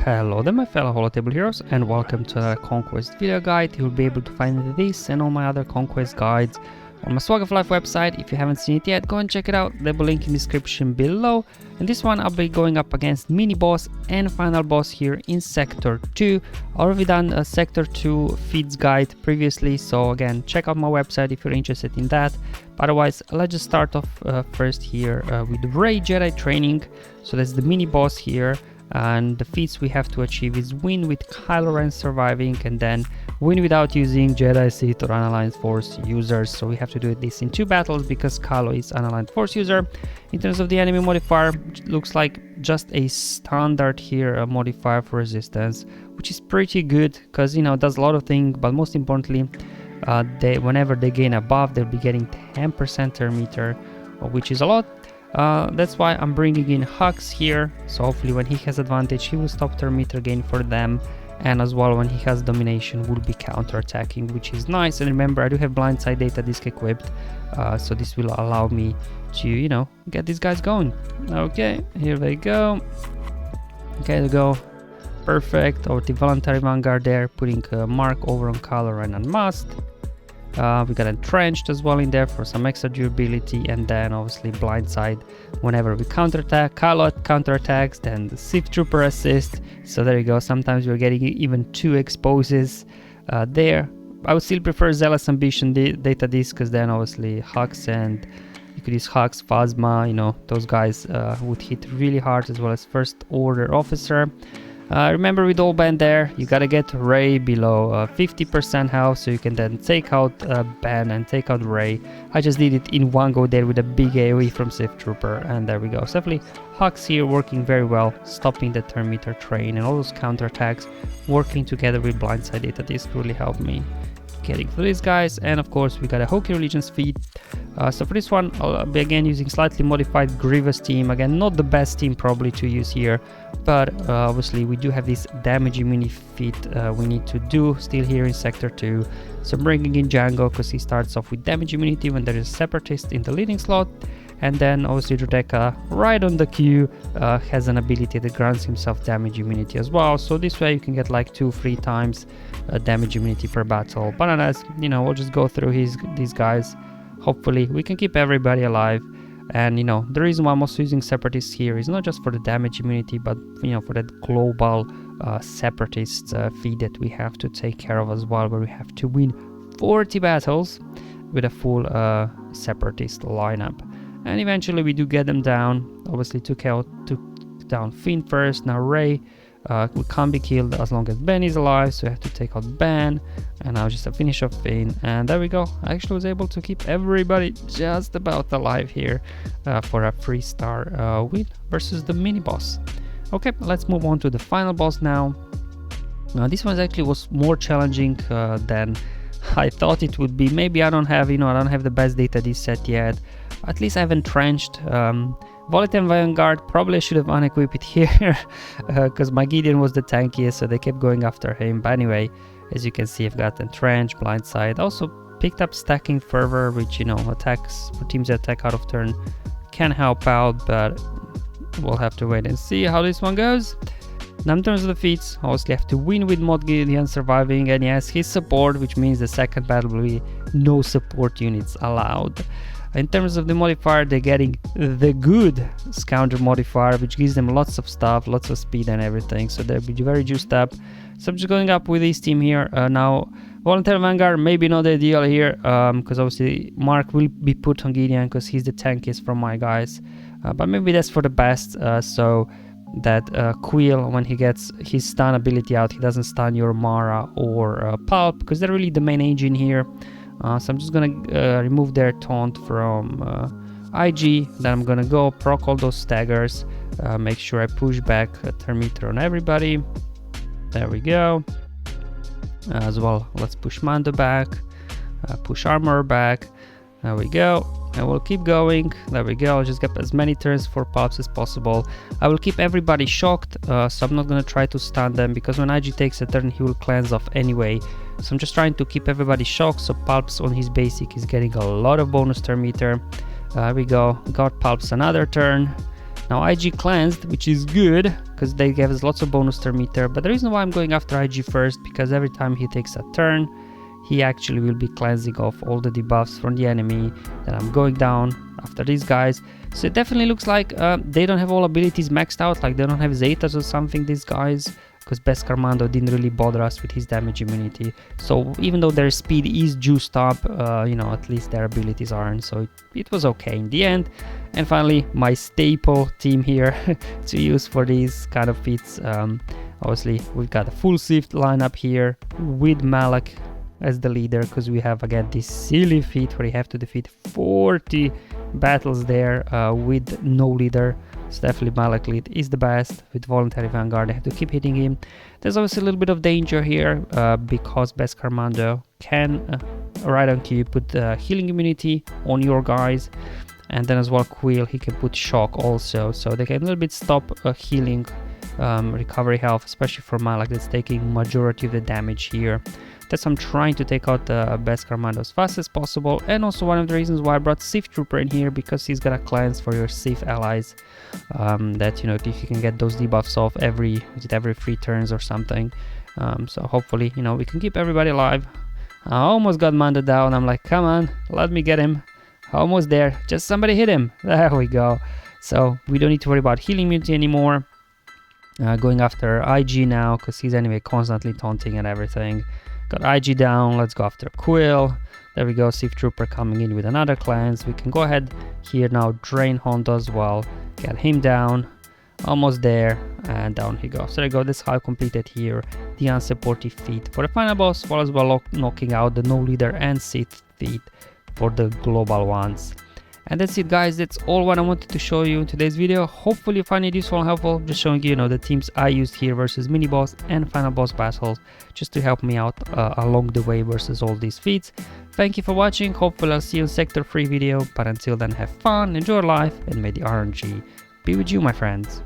Hello there my fellow Holotable heroes, and welcome to another Conquest video guide. You'll be able to find this and all my other Conquest guides on my SWGOH website. If you haven't seen it yet, go and check it out. There'll be a link in the description below. And this one I'll be going up against mini boss and final boss here in Sector 2. Already done a Sector 2 feeds guide previously, so again, check out my website if you're interested in that. But otherwise, let's just start off first here with Rey Jedi training. So that's the mini boss here. And the feats we have to achieve is win with Kylo Ren surviving, and then win without using Jedi, Sith or Unaligned Force users. So we have to do this in 2 battles because Kylo is Unaligned Force user. In terms of the enemy modifier, it looks like just a standard here modifier for resistance, which is pretty good because, you know, it does a lot of things, but most importantly, whenever they gain a buff, they'll be getting 10% turn meter, which is a lot. That's why I'm bringing in Hux here, so hopefully when he has advantage he will stop turn meter gain for them, and as well when he has domination will be counter-attacking, which is nice. And remember, I do have blindside data disc equipped, so this will allow me to, you know, get these guys going. Okay, here they go. Okay, there we go. Perfect. Over the voluntary vanguard there, putting a mark over on Kylo Ren and Must. We got entrenched as well in there for some extra durability, and then obviously blindside whenever we counterattack. Kylo counterattacks, then the Sith Trooper assist. So there you go. Sometimes we're getting even 2 exposes there. I would still prefer Zealous Ambition data disc, because then obviously Hux, and you could use Hux, Phasma, you know, those guys would hit really hard, as well as First Order Officer. Remember, with all band there, you gotta get Rey below 50% health, so you can then take out Ben and take out Rey. I just did it in one go there with a big AoE from Sith Trooper, and there we go. So definitely Hux here working very well, stopping the turn meter train, and all those counterattacks working together with blindside data disc really helped me getting through these guys. And of course we got a Hokey Religions feat. So for this one I'll be again using slightly modified Grievous team. Again, not the best team probably to use here, but obviously we do have this damage immunity feat we need to do still here in Sector 2. So I'm bringing in Django because he starts off with damage immunity when there is a Separatist in the leading slot, and then obviously Droideka right on the queue has an ability that grants himself damage immunity as well. So this way you can get like 2-3 times damage immunity per battle. Bananas, you know, we'll just go through these guys. Hopefully we can keep everybody alive. And you know, the reason why I'm also using Separatists here is not just for the damage immunity, but you know, for that global Separatist feed that we have to take care of as well, where we have to win 40 battles with a full Separatist lineup. And eventually we do get them down. Obviously took down Finn first. Now Rey we can't be killed as long as Ben is alive, so we have to take out Ben, and now just a finish of Finn, and there we go. I actually was able to keep everybody just about alive here for a 3-star win versus the mini boss. Okay, let's move on to the final boss now. This one actually was more challenging than I thought it would be. Maybe I don't have the best data this set yet. At least I have entrenched. Volatile Vanguard, probably I should have unequipped it here because my Gideon was the tankiest, so they kept going after him. But anyway, as you can see, I've got Entrench, Blindside. Also picked up Stacking Fervor, which, you know, attacks for teams that attack out of turn can help out, but we'll have to wait and see how this one goes. Now in terms of the feats, obviously I have to win with Mod Gideon surviving, and yes, his support, which means the second battle will be no support units allowed. In terms of the modifier, they're getting the good Scoundrel modifier, which gives them lots of stuff, lots of speed and everything, so they'll be very juiced up. So I'm just going up with this team here. Now Voluntary Vanguard, maybe not ideal here, because obviously Mark will be put on Gideon because he's the tankiest from my guys, but maybe that's for the best, so that Quill, when he gets his stun ability out, he doesn't stun your Mara or Pulp, because they're really the main engine here. So I'm just gonna remove their taunt from IG, then I'm gonna go proc all those staggers, make sure I push back a turn meter on everybody. There we go. As well, let's push Mando back, push Armor back. There we go. And we'll keep going. There we go. I'll just get as many turns for Pulps as possible. I will keep everybody shocked, so I'm not going to try to stun them, because when IG takes a turn he will cleanse off anyway. So I'm just trying to keep everybody shocked, so Pulps on his basic is getting a lot of bonus turn meter. There we go. Got Pulps another turn. Now IG cleansed, which is good, because they give us lots of bonus turn meter. But the reason why I'm going after IG first, because every time he takes a turn, he actually will be cleansing off all the debuffs from the enemy. Then I'm going down after these guys. So it definitely looks like they don't have all abilities maxed out, like they don't have Zetas or something, these guys, because Beskar Mando didn't really bother us with his damage immunity. So even though their speed is juiced up, you know, at least their abilities aren't. So it was okay in the end. And finally, my staple team here to use for these kind of feats. Obviously, we've got a full Sith lineup here with Malak as the leader, because we have again this silly feat where you have to defeat 40 battles there with no leader. So definitely Malak lead is the best. With voluntary vanguard I have to keep hitting him. There's obviously a little bit of danger here because Beskar Mando can right on cue put healing immunity on your guys, and then as well Quill, he can put shock also, so they can a little bit stop healing recovery health, especially for Malak that's taking majority of the damage here. That's I'm trying to take out the Beskar Mando as fast as possible, and also one of the reasons why I brought Sith Trooper in here, because he's gonna cleanse for your Sith allies. That, you know, if you can get those debuffs off every 3 turns or something. So hopefully, you know, we can keep everybody alive. I almost got Mando down. I'm like, come on, let me get him. Almost there. Just somebody hit him. There we go. So we don't need to worry about healing immunity anymore. Going after IG now, because he's anyway constantly taunting and everything. Got IG down, let's go after Quill. There we go, Sith Trooper coming in with another cleanse. We can go ahead here now, drain Hondo as well. Get him down, almost there, and down he goes. So there you go, this is how I completed here the unsupportive feat for the final boss, while as well knocking out the no leader and Sith feat for the global ones. And that's it guys, that's all what I wanted to show you in today's video. Hopefully you find it useful and helpful, just showing you, the teams I used here versus mini boss and final boss battles, just to help me out along the way versus all these feats. Thank you for watching, hopefully I'll see you in Sector 3 video, but until then have fun, enjoy life, and may the RNG be with you my friends.